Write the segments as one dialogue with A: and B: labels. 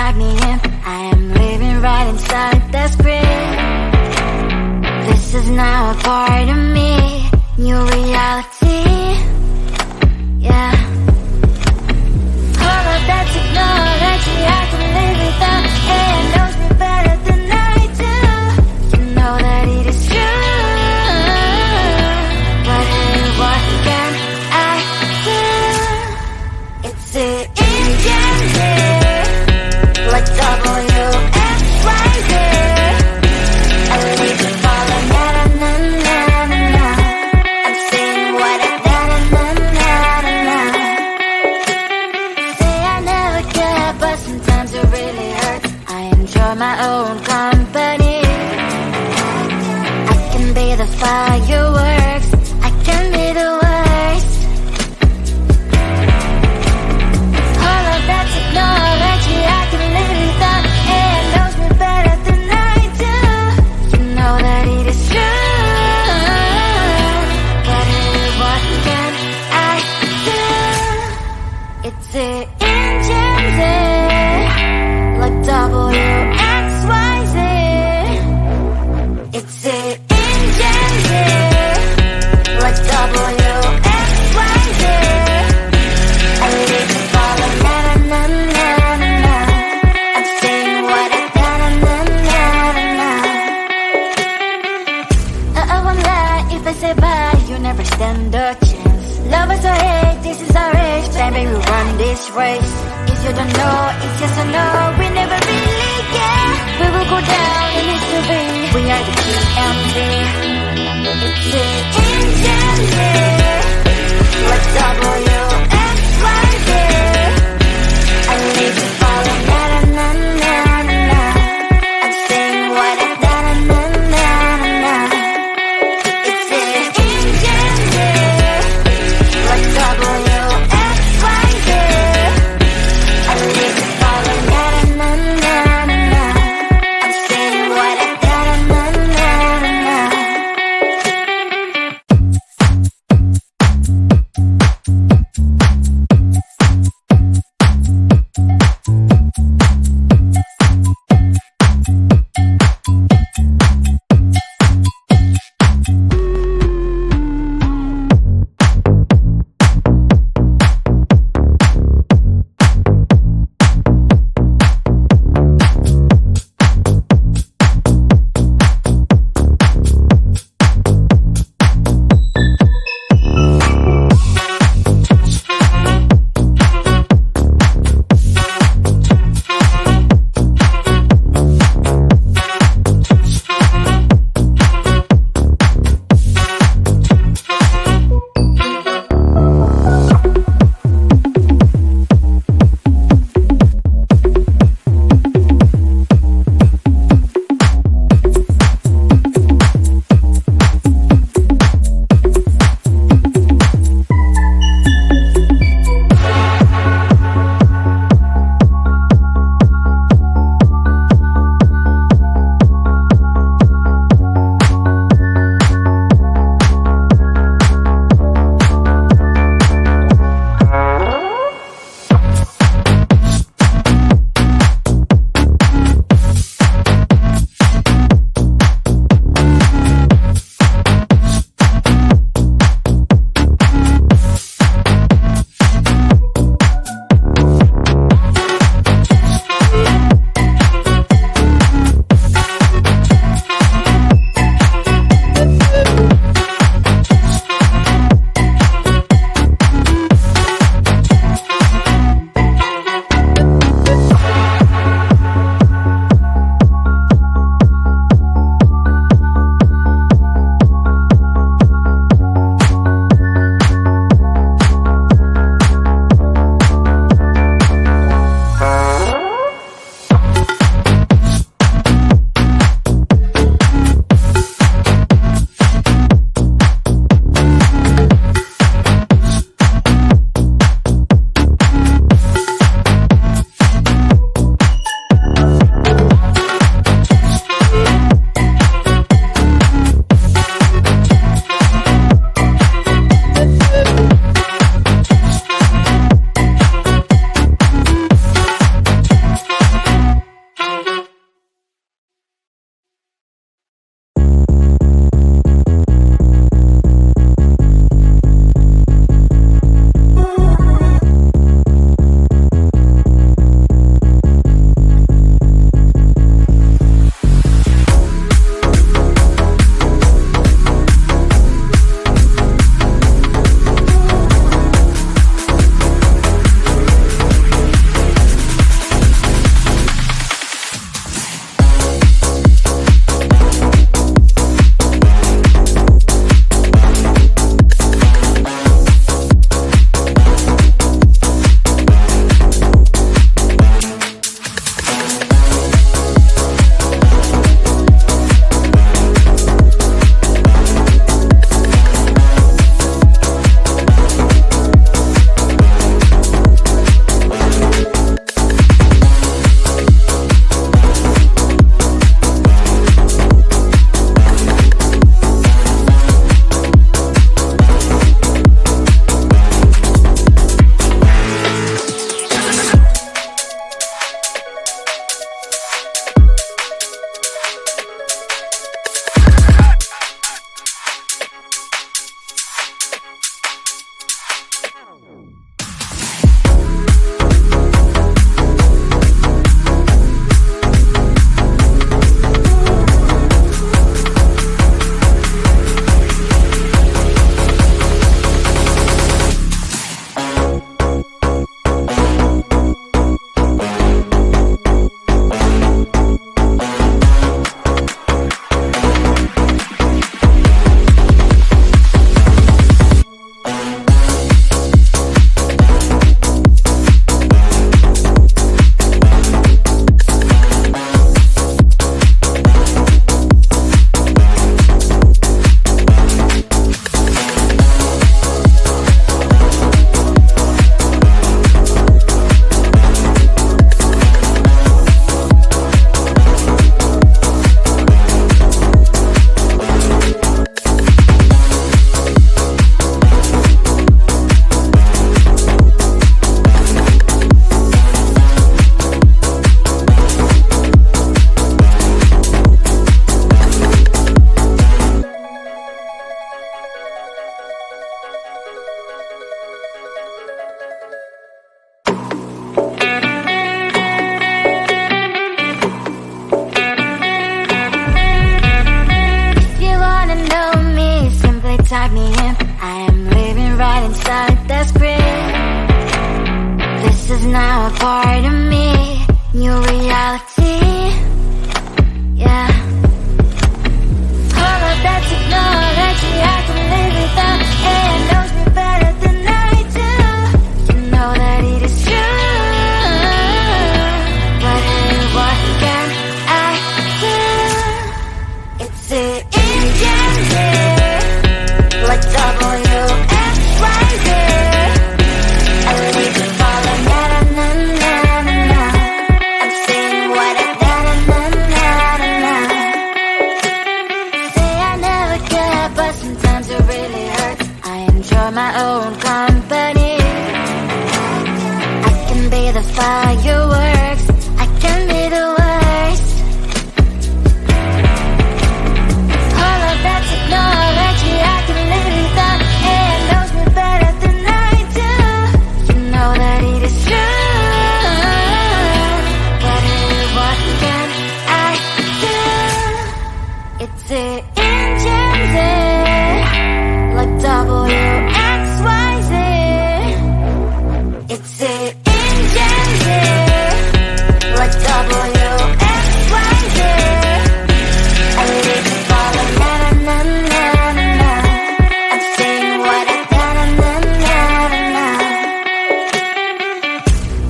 A: type me in. I am living right inside the script. This is now a part of me, new reality. Yeah. All of that technology, I can live without. It knows me better than I do. You know that it is true. But hey, what can I do? It's the engine, like W-X-Y-Z. I leave you falling, na-na-na-na-na. I'm saying what I na-na-na-na-na. Say I never care, but sometimes it really hurts. I enjoy my own company. I can be the fireworks, I can be the worst. All of that technology, I can live without. It knows me better than I do. You know that it is true. But hey, what can I do? It's the engine there, like W-X-Y-Z. It's the engine there, like W-X-Y-Z. I live to follow, na-na-na-na-na. I'm saying what I na-na-na-na-na. I won't lie if I say bye, you never stand a chance. Love us or hate, this is our age. Baby, we run this race. If you don't know, it's yes or no. We never really care. We will go down in history. We are the TMZ. It's the engine there, like W-X-Y-Z. I live to follow, na-na-na-na-na. I'm saying what I na-na-na-na-na. It's the engine there, like W-X-Y-Z. I live to follow, na-na-na-na-na. I'm saying what I na-na-na-na-na. is now a part of me. New reality, yeah. All of that technology I can live without. It knows me better than I do. You know that it is true. But what can I do? It's the engine, like WXYZ. I live to follow, na na na na na na. I'm saying what I na na na na na na. Say I never care, but sometimes it really hurts. I enjoy my own company. I can be the fireworks, I can be the worst. All of that technology I can live without. It knows me better than I do. You know that it is true. But what can I do? It's the engine, like WXYZ. It's the engine, like WXYZ. I live to follow, na na na na na na. I'm saying what I na na na na na na.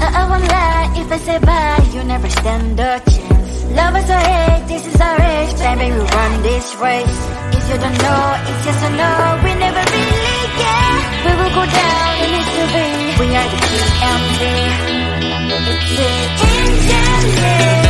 A: I won't lie if I say bye, you never stand a chance. Love us or hate, this is our age. Baby, we run this race. If you don't know, it's yes or no. We never really care. We will go down in history. We are the TMZ. It's the engine.